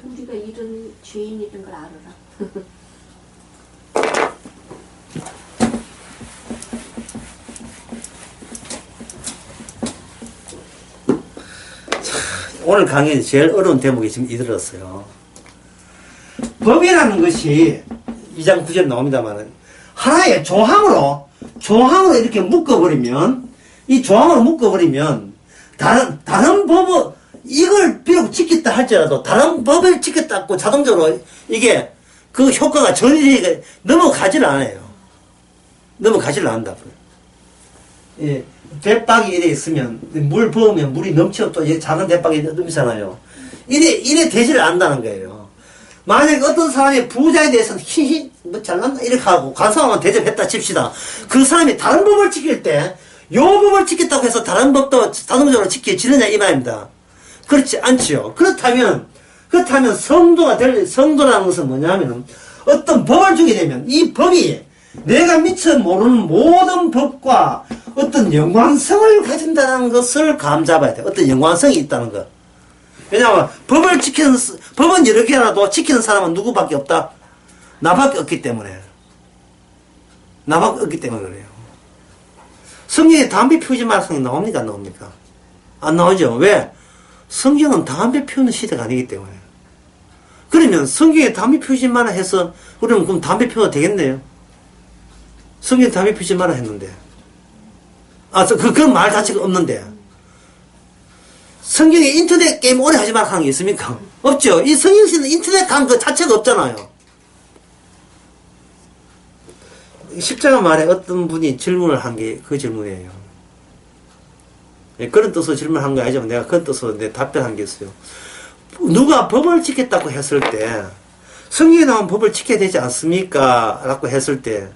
우리가 이런 죄인이란 걸 알아라. 오늘 강의에 제일 어려운 대목이 지금 이들었어요. 법이라는 것이 2장 9절 나옵니다만 하나의 조항으로 이렇게 묶어버리면 이 조항으로 묶어버리면 다른 법을 이걸 비록 지켰다 할지라도 다른 법을 지켰다고 자동적으로 이게 그 효과가 전이 넘어가질 않아요. 넘어가질 않는다고요. 예. 대박이 이래 있으면 물 부으면 물이 넘치고 또 작은 대박이 넘치잖아요. 이래 되지를 않는다는 거예요. 만약에 어떤 사람이 부자에 대해서는 히히 뭐 잘났나 이렇게 하고 간 사람은 대접했다 칩시다. 그 사람이 다른 법을 지킬 때 요 법을 지켰다고 해서 다른 법도 자동적으로 지켜지느냐 이 말입니다. 그렇지 않지요. 그렇다면 성도라는 것은 뭐냐면 어떤 법을 주게 되면 이 법이 내가 미처 모르는 모든 법과 어떤 연관성을 가진다는 것을 감잡아야 돼. 어떤 연관성이 있다는 것. 왜냐하면 법은 여러 개라도 지키는 사람은 누구밖에 없다? 나밖에 없기 때문에. 나밖에 없기 때문에 그래요. 성경에 담배 피우지 말라는 성경 나옵니까? 안 나옵니까? 안 나오죠. 왜? 성경은 담배 피우는 시대가 아니기 때문에. 그러면 성경에 담배 피우지 마라 해서 그럼 담배 피워도 되겠네요. 성경에 담배 피우지 마라 했는데. 그런 말 자체가 없는데. 성경에 인터넷 게임 오래 하지 말라 하는 게 있습니까? 없죠. 이 성경에는 인터넷 간 그 자체가 없잖아요. 십자가 말에 어떤 분이 질문을 한 게 그 질문이에요. 그런 뜻으로 질문한 거 아니지만 내가 그런 뜻으로 내 답변한 게 있어요. 누가 법을 지켰다고 했을 때 성경에 나온 법을 지켜야 되지 않습니까? 라고 했을 때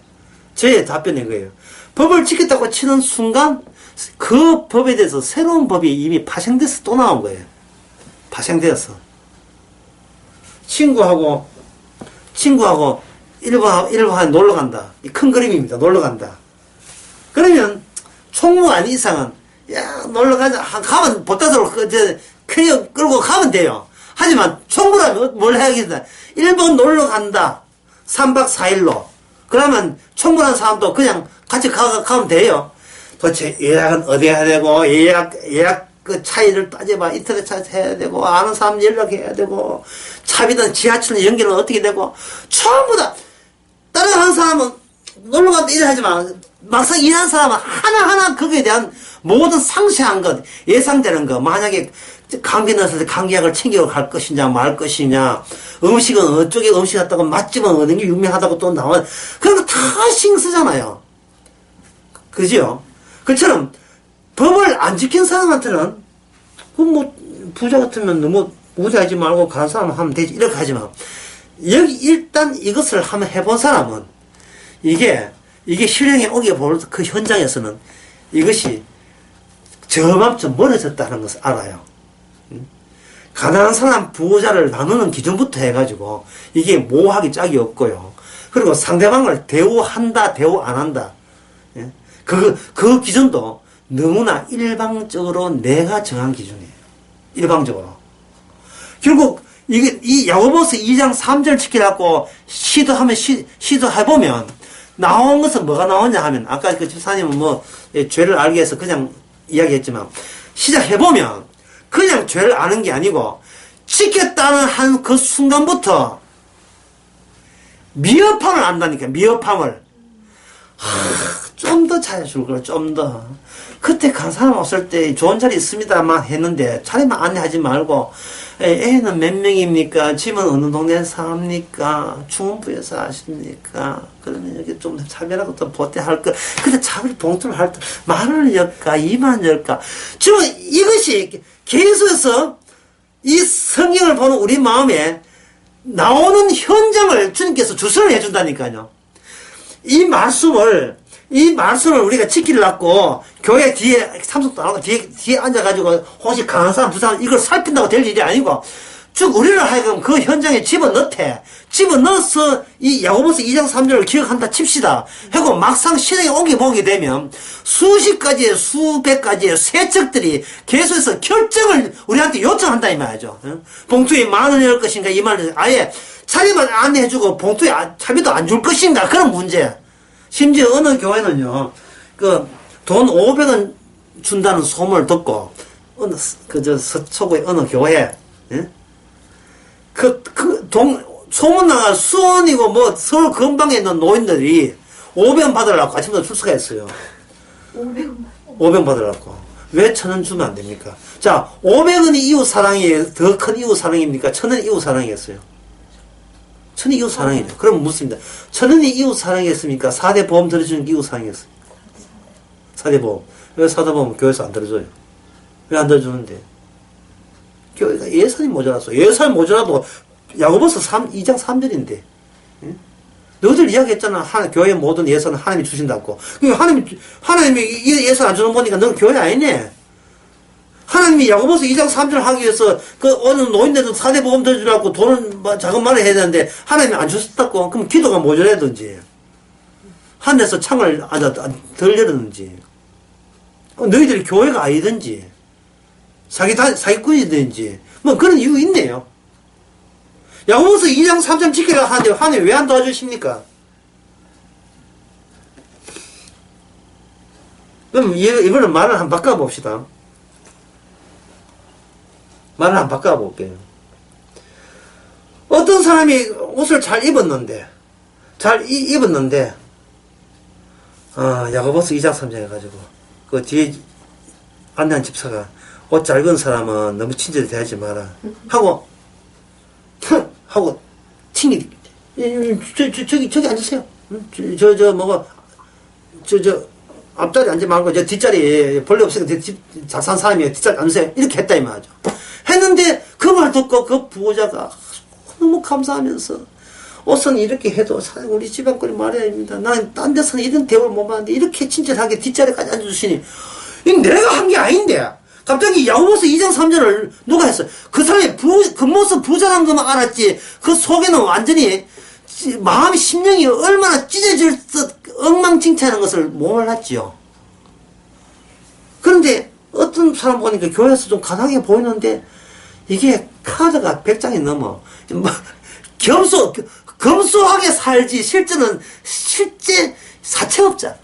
제 답변인 거예요. 법을 지켰다고 치는 순간 그 법에 대해서 새로운 법이 이미 파생돼서 또 나온 거예요. 파생되었어. 친구하고 일본에 놀러 간다. 이 큰 그림입니다. 놀러 간다. 그러면 총무 아닌 이상은 야 놀러 가자. 가면 보따리로 캐리어 끌고 가면 돼요. 하지만 총무라면 뭘 해야겠다. 일본 놀러 간다. 3박 4일로. 그러면 총무라는 사람도 그냥 같이 가면 돼요. 도대체 예약은 어디 해야 되고 예약 그 차이를 따져봐. 인터넷 찾아야 되고 아는 사람 연락해야 되고 차비든 지하철 연결은 어떻게 되고 전부 다 다른 한 사람은 놀러 가도 일하지만 막상 일하는 사람은 하나하나 거기에 대한 모든 상세한 것 예상되는 거 만약에 감기 났을 때 감기약을 챙기고 갈 것이냐 말 것이냐 음식은 어쩌게 음식 같다고 맛집은 어느 게 유명하다고 또 나와 그런 거 다 신경 쓰잖아요. 그죠? 그처럼 법을 안 지킨 사람한테는 부자 같으면 너무 우대하지 말고 가는 사람 하면 되지 이렇게 하지만 여기 일단 이것을 한번 해본 사람은 이게 실행에 오게 볼 그 현장에서는 이것이 저만큼 멀어졌다는 것을 알아요. 가난한 사람 부자를 나누는 기준부터 해가지고 이게 모호하게 짝이 없고요. 그리고 상대방을 대우한다 대우 안 한다 그 기준도 너무나 일방적으로 내가 정한 기준이에요. 일방적으로. 결국 이 야고보서 2장 3절 지키라고 시도해보면 나온 것은 뭐가 나오냐 하면 아까 그 집사님은 죄를 알기 위해서 그냥 이야기했지만 시작해보면 그냥 죄를 아는 게 아니고 지켰다는 한 그 순간부터 미흡함을 안다니까. 미흡함을 좀 더 잘해줄 걸, 좀 더. 그때 간 사람 없을 때 좋은 자리 있습니다만 했는데, 자리만 안내하지 말고, 애는 몇 명입니까? 집은 어느 동네에 삽니까? 중원부에 사십니까? 그러면 여기 좀 차별하고 또 보태할 거. 근데 차별 봉투를 할 때, 10,000원을 열까? 20,000원 열까? 지금 이것이 계속해서 이 성경을 보는 우리 마음에 나오는 현장을 주님께서 주선을 해준다니까요. 이 말씀을 우리가 지키려고 교회 뒤에 참석도 안 하고 뒤에 앉아가지고 혹시 강한 사람, 부사람 이걸 살핀다고 될 일이 아니고 쭉 우리를 하여금 그 현장에 집어넣어서 이 야고보서 2장 3절을 기억한다 칩시다. 하고 막상 실행에 옮겨보게 되면 수십 가지의 수백 가지의 세척들이 계속해서 결정을 우리한테 요청한다 이 말이죠. 봉투에 10,000원 열 것인가 20,000원 아예 자리만 안내해주고 봉투에 차비도 안 줄 것인가 그런 문제. 심지어 어느 교회는요, 돈 500원 준다는 소문을 듣고, 서초구의 어느 교회, 예? 소문나가 수원이고 서울 근방에 있는 노인들이 500원 받으려고 아침부터 출석했어요. 500원 받으려고. 왜 1,000원 주면 안 됩니까? 자, 500원이 이웃 사랑이 더 큰 이웃 사랑입니까? 1,000원이 이웃 사랑이겠어요? 1,000원이 이웃 사랑이죠. 그럼 묻습니다. 1,000원이 이웃 사랑이겠습니까? 4대 보험 들어주는 게 이웃 사랑이겠습니까? 4대 보험. 왜 4대 보험 교회에서 안 들어줘요? 왜 안 들어주는데? 교회가 예산이 모자랐어. 예산이 모자라도 야고보서 2장 3절인데. 예? 너희들 이야기했잖아. 교회 모든 예산은 하나님이 주신다고. 하나님이 이 예산 안 주는 거니까 너는 교회 아니네. 하나님이 야고보서 2장 3절 하기 위해서 어느 노인네도 4대 보험 들어주라고 돈을 작은 말을 해야 되는데 하나님이 안 주셨다고. 그럼 기도가 모자라든지 하늘에서 창을 덜 열었는지 너희들이 교회가 아니든지 사기꾼이든지 뭐 그런 이유 있네요. 야고보서 2장 3장 지키라 하는데 하나님 왜 안 도와주십니까? 그럼 이거는 말을 한번 바꿔봅시다. 말을 한번 바꿔볼게요. 어떤 사람이 옷을 잘 입었는데, 야고보서 2장 3장 해가지고, 그 뒤에 안내한 집사가, 옷 잘 입은 사람은 너무 친절히 대하지 마라. 하고, 튕기, 저기 앉으세요. 앞자리 앉지 말고, 뒷자리, 벌레 없으니까 잘 산 사람이 뒷자리 앉으세요. 이렇게 했다, 이 말이죠. 했는데, 그 말 듣고 그 부자가 너무 감사하면서, 옷은 이렇게 해도 우리 집안꼴이 말해야 됩니다. 난 딴 데서는 이런 대우를 못 받는데, 이렇게 친절하게 뒷자리까지 앉아주시니, 이건 내가 한 게 아닌데, 갑자기 야고보서 2장 3절을 누가 했어요? 그 사람이 겉모습 부자란 것만 알았지, 그 속에는 완전히, 마음이 심령이 얼마나 찢어질 듯 엉망진창하는 것을 몰랐지요. 그런데 어떤 사람 보니까 교회에서 좀 가난하게 보이는데 이게 카드가 100장이 넘어. 검소하게 살지 실제 사채업자.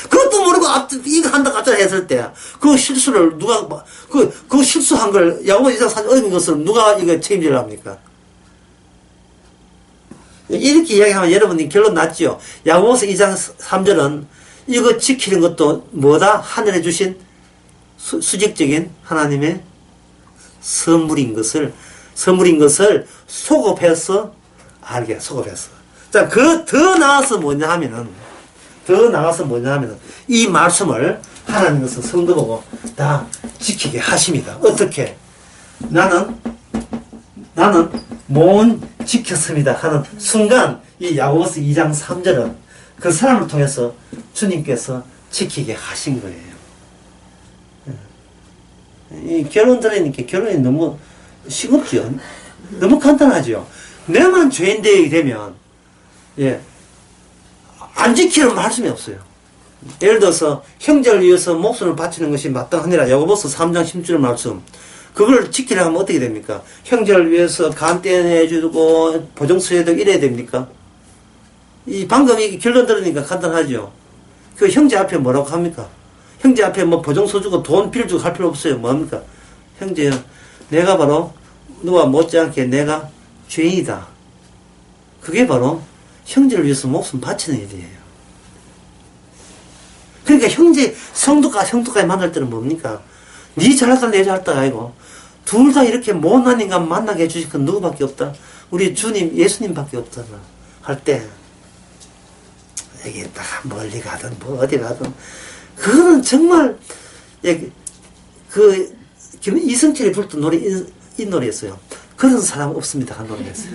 그것도 모르고 이거 한다 갑자기 했을 때 그 실수를 누가 그 실수한 걸 야고보서 2장 3절 얻은 것을 누가 이거 책임질 합니까? 이렇게 이야기하면 여러분이 결론 났지요. 야고보서 2장 3절은 이거 지키는 것도 뭐다? 하늘에 주신 수직적인 하나님의 선물인 것을 소급해서 알게 소급해서. 자, 더 나아서 뭐냐 하면은 이 말씀을 하나님께서 성도 보고 다 지키게 하십니다. 어떻게? 나는 못 지켰습니다 하는 순간 이 야고보서 2장 3절은 그 사람을 통해서 주님께서 지키게 하신 거예요. 이 결론 들으니까 결론이 너무 싱겁죠. 너무 간단하죠. 내만 죄인되게 되면 안 지키는 말씀이 없어요. 예를 들어서 형제를 위해서 목숨을 바치는 것이 마땅하니라 야고보서 3장 10절 말씀. 그걸 지키려고 하면 어떻게 됩니까? 형제를 위해서 간 떼내주고 보정수여도 이래야 됩니까? 방금 이 결론 들으니까 간단하죠. 그 형제 앞에 뭐라고 합니까? 형제 앞에 뭐 보정서 주고 돈 빌주고 할 필요 없어요. 뭐합니까? 형제여, 내가 바로 너와 못지않게 내가 죄인이다. 그게 바로 형제를 위해서 목숨 바치는 일이에요. 그러니까 형제, 성도까지 만날 때는 뭡니까? 니 잘났다, 내 잘났다가 아니고, 둘 다 이렇게 못난 인간 만나게 해주실 건 누구밖에 없다? 우리 주님, 예수님밖에 없잖아. 할 때, 이게 딱 멀리 가든, 뭐 어디 가든, 그거는 정말, 예, 이승철이 불렀던 노래, 이 노래였어요. 그런 사람 없습니다. 한 노래였어요.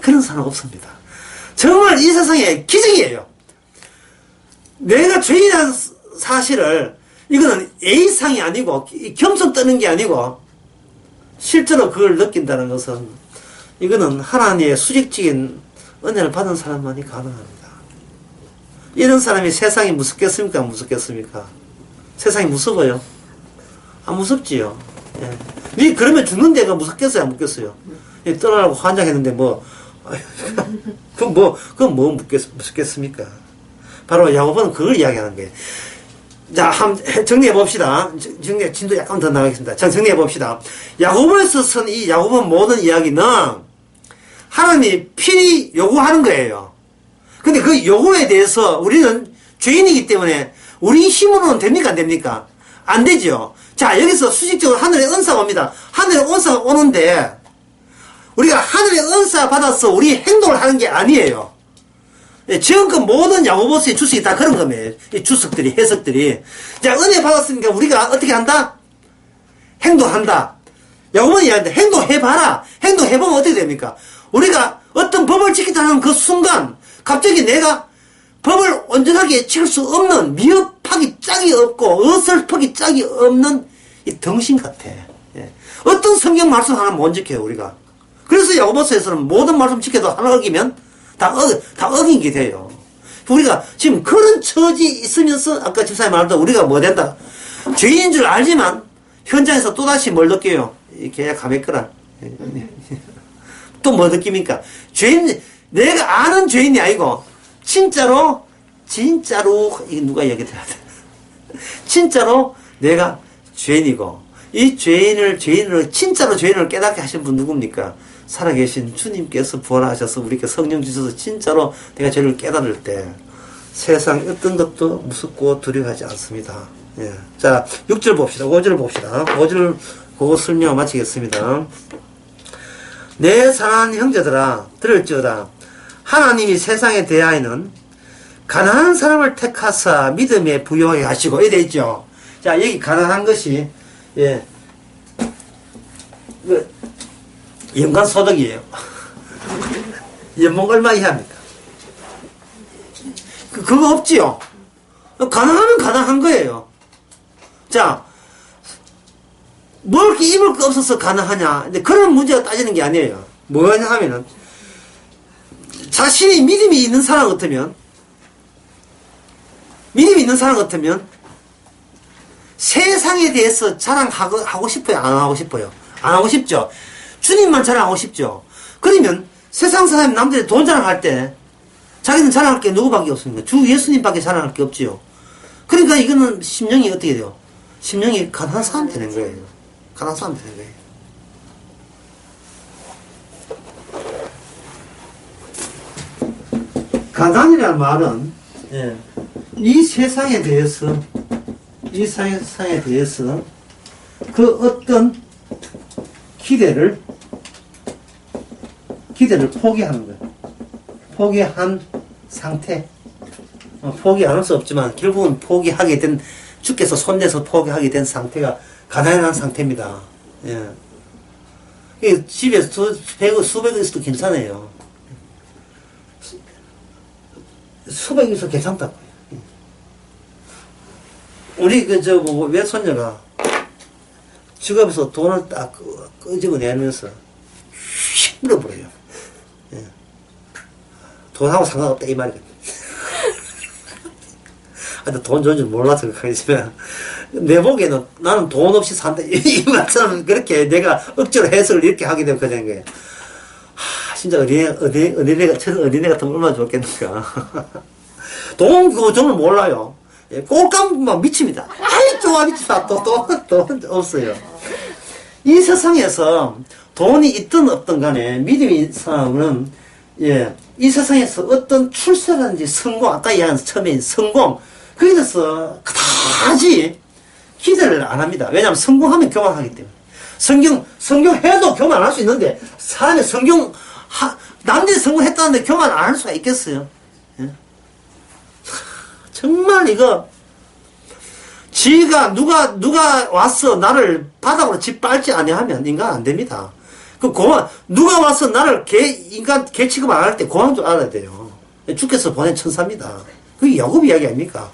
그런 사람 없습니다. 정말 이 세상에 기적이에요. 내가 죄인이라는 사실을, 이거는 A상이 아니고, 겸손 떠는 게 아니고, 실제로 그걸 느낀다는 것은, 이거는 하나님의 수직적인 은혜를 받은 사람만이 가능합니다. 이런 사람이 세상이 무섭겠습니까? 안 무섭겠습니까? 세상이 무서워요? 안 무섭지요. 예. 니 그러면 죽는 데가 무섭겠어요? 안 무섭겠어요? 떠나라고 환장했는데 그건 뭐 무섭겠습니까? 바로 야고보는 그걸 이야기하는 거예요. 자, 정리해 봅시다. 진도 약간 더 나가겠습니다. 자, 정리해 봅시다. 야고보에서 쓴 이 야고보 모든 이야기는 하나님이 필히 요구하는 거예요. 근데 그 요구에 대해서 우리는 죄인이기 때문에 우리 힘으로는 됩니까? 안 됩니까? 안 되죠. 자, 여기서 수직적으로 하늘의 은사가 옵니다. 하늘의 은사가 오는데 우리가 하늘의 은사 받아서 우리 행동을 하는 게 아니에요. 지금껏 모든 야고보서의 주석이 다 그런 겁니다. 이 주석들이, 해석들이. 자, 은혜 받았으니까 우리가 어떻게 한다? 행동한다. 야고보는 이야기하는데 행동해봐라. 행동해보면 어떻게 됩니까? 우리가 어떤 법을 지키다는 그 순간 갑자기 내가 법을 온전하게 지킬 수 없는, 미흡하기 짝이 없고 어설프기 짝이 없는 이 덩신 같아. 예. 어떤 성경 말씀 하나 못 지켜요, 우리가. 그래서 야고보서에서는 모든 말씀 지켜도 하나 어기면 다 어긴게 돼요. 우리가 지금 그런 처지 있으면서 아까 집사님 말도 우리가 뭐 된다? 죄인인 줄 알지만 현장에서 또다시 뭘 느껴요? 이렇게 가볍거라. 또 뭐 느낍니까? 내가 아는 죄인이 아니고 진짜로 이게 누가 얘기해야 돼? 진짜로 내가 죄인이고 이 죄인을 진짜로 죄인을 깨닫게 하신 분 누굽니까? 살아계신 주님께서 부활하셔서 우리께 성령 주셔서 진짜로 내가 죄를 깨달을 때 세상 어떤 것도 무섭고 두려워하지 않습니다. 예. 자, 6절 봅시다. 5절 봅시다. 5절 그거 설명 마치겠습니다. 내 사랑하는 형제들아 들을지어다. 하나님이 세상에 대하여는 가난한 사람을 택하사 믿음에 부요하게 하시고 이래 있죠. 자, 여기 가난한 것이 예. 연간 소득이에요. 연봉 얼마 이하입니까? 그거 없지요. 가난하면 가난한 거예요. 자, 뭘 이렇게 입을 거 없어서 가난하냐. 근데 그런 문제가 따지는 게 아니에요. 뭐냐 하면은, 자신이 믿음이 있는 사람 같으면, 세상에 대해서 자랑하고 싶어요? 안 하고 싶어요? 안 하고 싶죠? 주님만 자랑하고 싶죠? 그러면 세상 사람 남들이 돈 자랑할 때 자기는 자랑할 게 누구밖에 없습니까? 주 예수님밖에 자랑할 게 없지요. 그러니까 이거는 심령이 어떻게 돼요? 심령이 가난한 사람 되는 거예요. 가난한 사람 되는 거예요. 가난이라는 말은 이 세상에 대해서 그 어떤 기대를 포기하는 거예요. 포기한 상태. 포기 안 할 수 없지만 결국은 포기하게 된, 주께서 손대서 포기하게 된 상태가 가난한 상태입니다. 예. 집에서 수백억 있어도 괜찮아요. 수백억 있어도 괜찮다고요. 우리 외손녀가 직업에서 돈을 딱 끄집어내면서 힘들어버려요. 예. 돈하고 상관없다 이 말이거든요. 돈 좋은 줄 몰라서 그러지만 내 보기에는 나는 돈 없이 산다 이 말처럼 그렇게 내가 억지로 해석을 이렇게 하게 되면 그런 거예요. 진짜 어린애 같으면 얼마나 좋겠는가. 돈을 몰라요. 꼴감 막 미칩니다. 아이 좋아 미치다. 돈 없어요. 이 세상에서 돈이 있든 없든 간에 믿음이 있는 사람은 이 세상에서 어떤 출세라든지 성공, 아까 이야기한 처음에 성공, 거기에 대해서 그다지 기대를 안 합니다. 왜냐하면 성공하면 교만하기 때문에. 성경해도 교만 안 할 수 있는데, 사람이 남들이 성공했다는데 교만 안 할 수가 있겠어요? 예? 정말 이거, 누가 와서 나를 바닥으로 짓밟지 아니하면 인간 안 됩니다. 누가 와서 나를 인간 개 취급 안 할 때 고마운 줄 알아야 돼요. 주께서 보낸 천사입니다. 그게 야곱 이야기 아닙니까?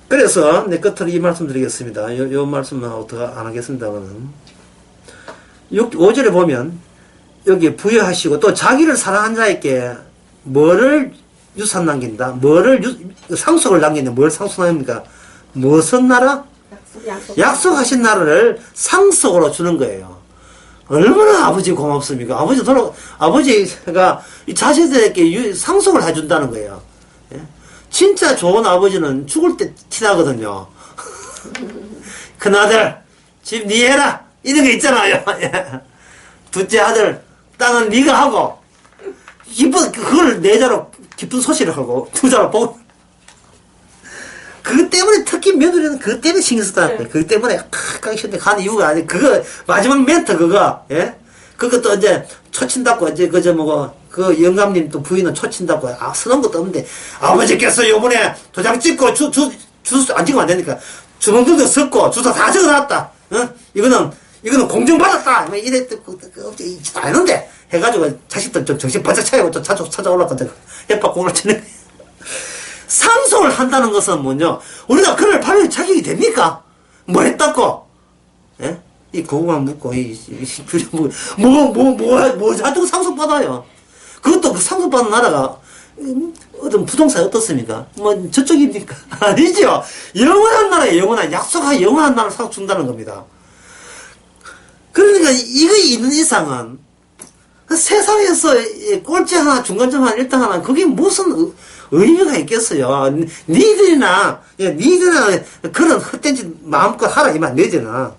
그래서 내 끝으로 이 말씀 드리겠습니다. 요 말씀은 어떻게 안 하겠습니다만은 5절에 보면 여기 부여하시고 또 자기를 사랑한 자에게 뭐를 유산 남긴다? 상속을 남긴다? 뭘 상속 남깁니까? 무슨 나라? 약속하신 나라를 상속으로 주는 거예요. 얼마나 아버지 고맙습니까? 아버지가 이 자식들에게 상속을 해준다는 거예요. 예? 진짜 좋은 아버지는 죽을 때 티나거든요. 큰아들, 집 니 해라! 이런 거 있잖아요. 둘째 아들, 땅은 네가 하고, 그걸 네 자로 기쁜 소식을 하고, 두 자로 보고. 그것 때문에, 특히 며느리는 그것 때문에 신경 썼다는 거예요. 그것 때문에, 깡시한테 가는 이유가 아니고, 마지막 멘트 그거, 그것도 이제, 초친다고, 그 영감님 또 부인은 초친다고, 쓰는 것도 없는데, 아버지께서 요번에 도장 찍고, 안 찍으면 안 되니까, 주먹들도 섞고, 주소 다 적어놨다. 이거는 공정받았다! 아는데, 해가지고, 자식들 좀 정신 바짝 차리고, 좀 찾아올라가지고, 협박 공을 치는 거예요. 상속을 한다는 것은 뭐냐? 우리가 그를 발휘할 자격이 됩니까? 뭐 했다고? 예? 이 고구마 묻고, 자동 상속받아요. 그것도 그 상속받는 나라가, 어떤 부동산이 어떻습니까? 저쪽입니까? 아니죠. 영원한 나라에 약속한 영원한 나라를 상속 준다는 겁니다. 그러니까 이거 있는 이상은 세상에서 꼴찌 하나, 중간점 하나, 1등 하나, 그게 무슨 의미가 있겠어요. 니들이나 그런 헛된 짓 마음껏 하라 이 말 내잖아.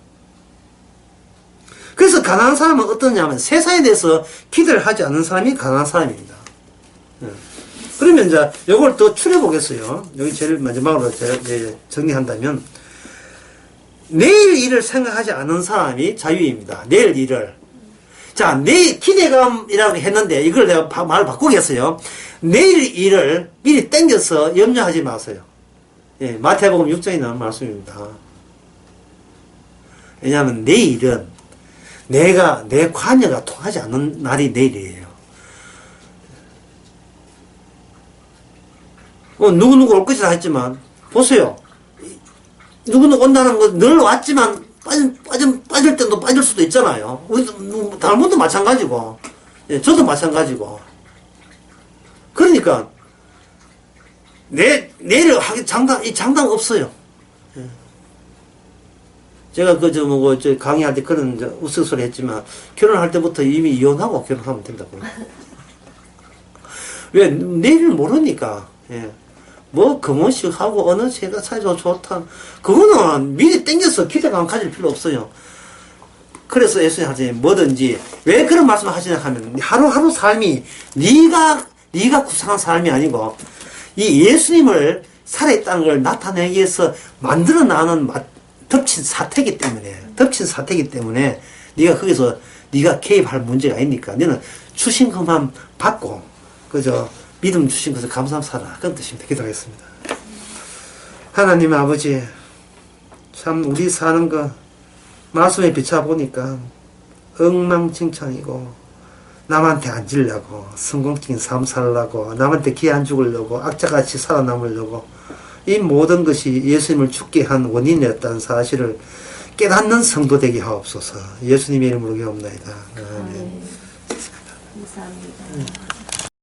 그래서 가난한 사람은 어떠냐면 세상에 대해서 기대를 하지 않는 사람이 가난한 사람입니다. 그러면 이제 요걸 더 추려보겠어요. 여기 제일 마지막으로 정리한다면 내일 일을 생각하지 않는 사람이 자유입니다. 내일 일을. 자, 내일 기대감이라고 했는데 이걸 내가 말을 바꾸겠어요. 내일 일을 미리 땡겨서 염려하지 마세요. 예, 마태복음 6장에 나온 말씀입니다. 왜냐하면 내일은 내 관여가 통하지 않는 날이 내일이에요. 누구누구 올 것이다 했지만 보세요. 누구누구 온다는 거 늘 왔지만 빠질 때도 빠질 수도 있잖아요. 우리도 다른 분도 마찬가지고, 예, 저도 마찬가지고. 그러니까 내일을 하기 장당 없어요. 예. 제가 강의할 때 그런 우스갯소리 했지만 결혼할 때부터 이미 이혼하고 결혼하면 된다고. 왜 내일을 모르니까. 예. 금혼식 하고 어느 새가 사이좋고 좋다. 그거는 미리 땡겨서 기대감 가질 필요 없어요. 그래서 예수님 하시니 뭐든지 왜 그런 말씀을 하시냐 하면 하루하루 삶이 네가 구상한 삶이 아니고 이 예수님을 살아있다는 걸 나타내기 위해서 만들어 나는 덮친 사태이기 때문에 네가 거기서 네가 개입할 문제가 아니니까 너는 주신 것만 받고 믿음 주신 것을 감사하며 살아. 그런 뜻입니다. 기도하겠습니다. 하나님 아버지, 참 우리 사는 거 말씀에 비춰보니까 엉망진창이고 남한테 앉으려고 성공적인 삶 살려고 남한테 기 안 죽으려고 악자같이 살아남으려고 이 모든 것이 예수님을 죽게 한 원인이었다는 사실을 깨닫는 성도 되게 하옵소서. 예수님의 이름으로 기도합니다. 감사합니다.